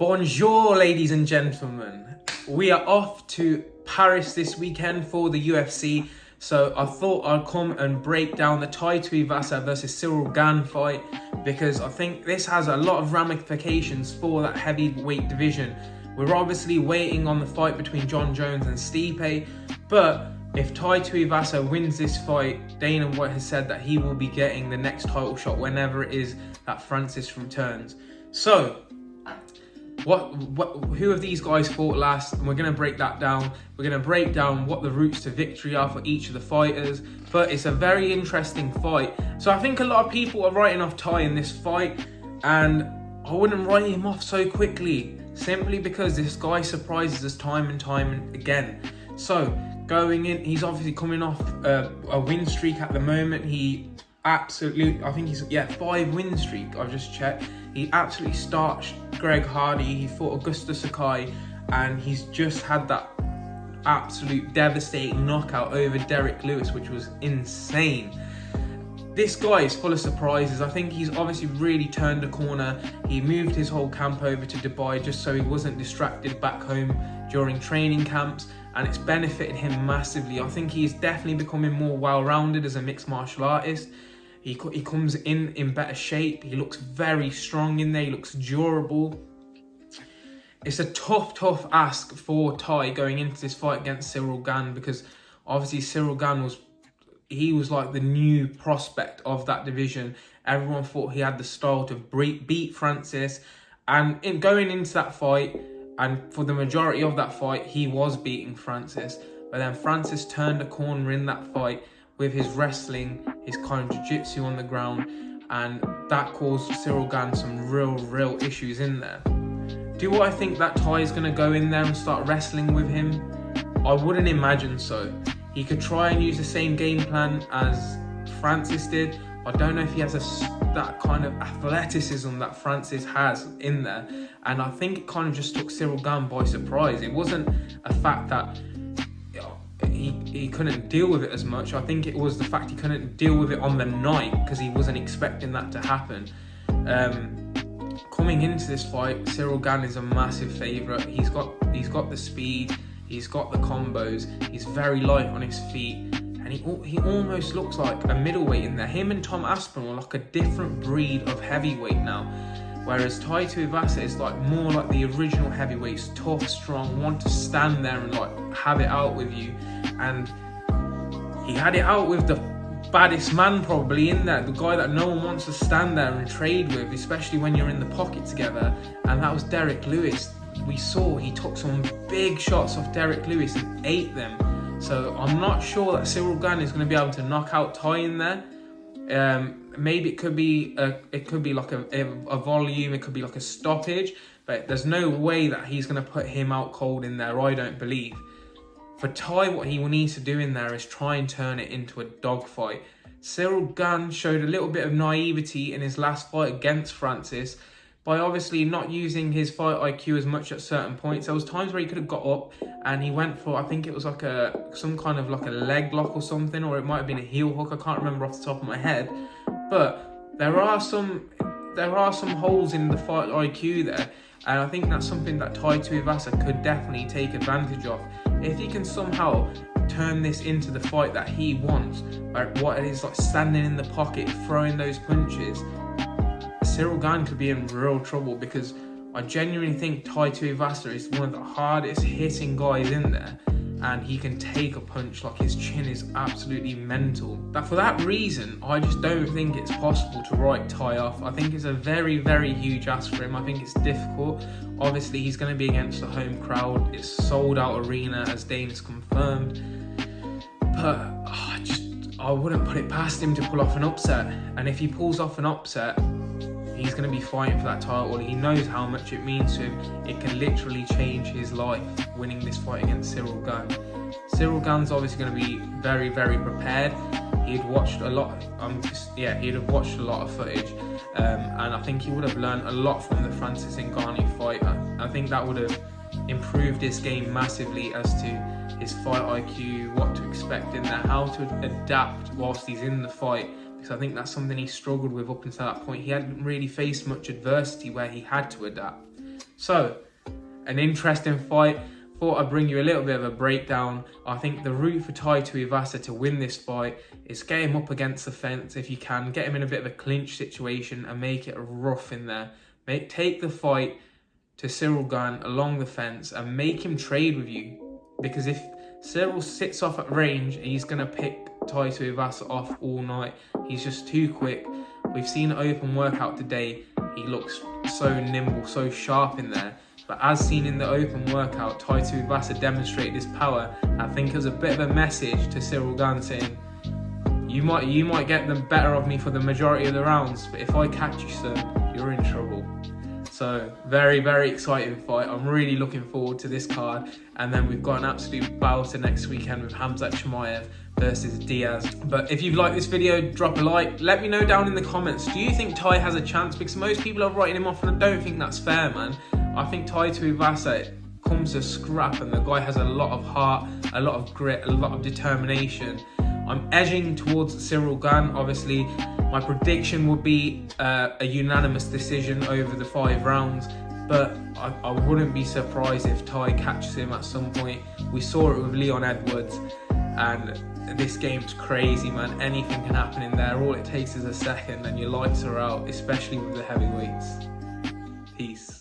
Bonjour, ladies and gentlemen. We are off to Paris this weekend for the UFC. So I thought I'd come and break down the Tai Tuivasa versus Ciryl Gane fight, because I think this has a lot of ramifications for that heavyweight division. We're obviously waiting on the fight between Jon Jones and Stipe, but if Tai Tuivasa wins this fight, Dana White has said that he will be getting the next title shot whenever it is that Francis returns. So, who have these guys fought last? And we're going to break that down. We're going to break down what the routes to victory are for each of the fighters. But it's a very interesting fight. So I think a lot of people are writing off Tai in this fight, and I wouldn't write him off so quickly, simply because this guy surprises us time and time again. So going in, he's obviously coming off a win streak at the moment. I think he's 5 win streak. I've just checked. He absolutely starched Greg Hardy. He fought Augusto Sakai, and he's just had that absolute devastating knockout over Derek Lewis, which was insane. This guy is full of surprises. I think he's obviously really turned a corner. He moved his whole camp over to Dubai just so he wasn't distracted back home during training camps, and it's benefited him massively. I think he's definitely becoming more well-rounded as a mixed martial artist. He comes in better shape. He looks very strong in there. He looks durable. It's a tough ask for Tai going into this fight against Ciryl Gane, because obviously Ciryl Gane was like the new prospect of that division. Everyone thought he had the style to beat Francis, and going into that fight, and for the majority of that fight, he was beating Francis. But then Francis turned a corner in that fight with his wrestling, his kind of jiu-jitsu on the ground, and that caused Ciryl Gane some real issues in there. Do I think that Tai is going to go in there and start wrestling with him? I wouldn't imagine so. He could try and use the same game plan as Francis did. I don't know if he has that kind of athleticism that Francis has in there, and I think it kind of just took Ciryl Gane by surprise. It wasn't a fact that he couldn't deal with it as much. I think it was the fact he couldn't deal with it on the night, because he wasn't expecting that to happen. Coming into this fight, Ciryl Gane is a massive favourite. He's got the speed, he's got the combos, he's very light on his feet, and he almost looks like a middleweight in there. Him and Tom Aspinall are like a different breed of heavyweight now, whereas Tai Tuivasa is like more like the original heavyweights, tough, strong, want to stand there and like have it out with you. And he had it out with the baddest man probably in there, the guy that no one wants to stand there and trade with, especially when you're in the pocket together, and that was Derek Lewis. We saw he took some big shots off Derek Lewis and ate them. So I'm not sure that Ciryl Gane is going to be able to knock out Tai in there. Maybe it could be like a volume, it could be like a stoppage, but there's no way that he's going to put him out cold in there, I don't believe. For Tai, what he needs to do in there is try and turn it into a dogfight. Ciryl Gane showed a little bit of naivety in his last fight against Francis by obviously not using his fight IQ as much at certain points. There was times where he could have got up and he went for, I think it was like some kind of like a leg lock or something, or it might have been a heel hook. I can't remember off the top of my head. But there are some holes in the fight IQ there, and I think that's something that Tai Tuivasa could definitely take advantage of. If he can somehow turn this into the fight that he wants, like what it is, like standing in the pocket, throwing those punches, Ciryl Gane could be in real trouble, because I genuinely think Tai Tuivasa is one of the hardest hitting guys in there, and he can take a punch like his chin is absolutely mental. But for that reason, I just don't think it's possible to write Tai off. I think it's a very huge ask for him. I think it's difficult. Obviously, he's going to be against the home crowd. It's sold out arena, as Dane's confirmed. But I wouldn't put it past him to pull off an upset. And if he pulls off an upset, he's going to be fighting for that title. He knows how much it means to him. It can literally change his life, winning this fight against Ciryl Gane. Ciryl Gane's obviously going to be very prepared. He'd watched a lot. He'd have watched a lot of footage, and I think he would have learned a lot from the Francis Ngannou fight. I think that would have improved his game massively as to his fight IQ, what to expect in there, how to adapt whilst he's in the fight. Because I think that's something he struggled with up until that point. He hadn't really faced much adversity where he had to adapt. So, an interesting fight. Thought I'd bring you a little bit of a breakdown. I think the route for Tai Tuivasa to win this fight is get him up against the fence if you can, get him in a bit of a clinch situation and make it rough in there. Take the fight to Ciryl Gane along the fence and make him trade with you. Because if Ciryl sits off at range, he's going to pick Tai Tuivasa off all night. He's just too quick. We've seen an open workout today. He looks so nimble, so sharp in there. But as seen in the open workout, Tai Tuivasa demonstrated his power. I think it was a bit of a message to Ciryl Gane saying, you might get the better of me for the majority of the rounds, but if I catch you, sir, you're in trouble. So very, very exciting fight. I'm really looking forward to this card. And then we've got an absolute belter next weekend with Khamzat Chimaev versus Diaz. But if you've liked this video, drop a like. Let me know down in the comments, do you think Tai has a chance? Because most people are writing him off and I don't think that's fair, man. I think Tai Tuivasa comes to scrap and the guy has a lot of heart, a lot of grit, a lot of determination. I'm edging towards Ciryl Gane, obviously. My prediction would be a unanimous decision over the 5 rounds, but I wouldn't be surprised if Tai catches him at some point. We saw it with Leon Edwards, and this game's crazy, man. Anything can happen in there. All it takes is a second and your lights are out, especially with the heavyweights. Peace.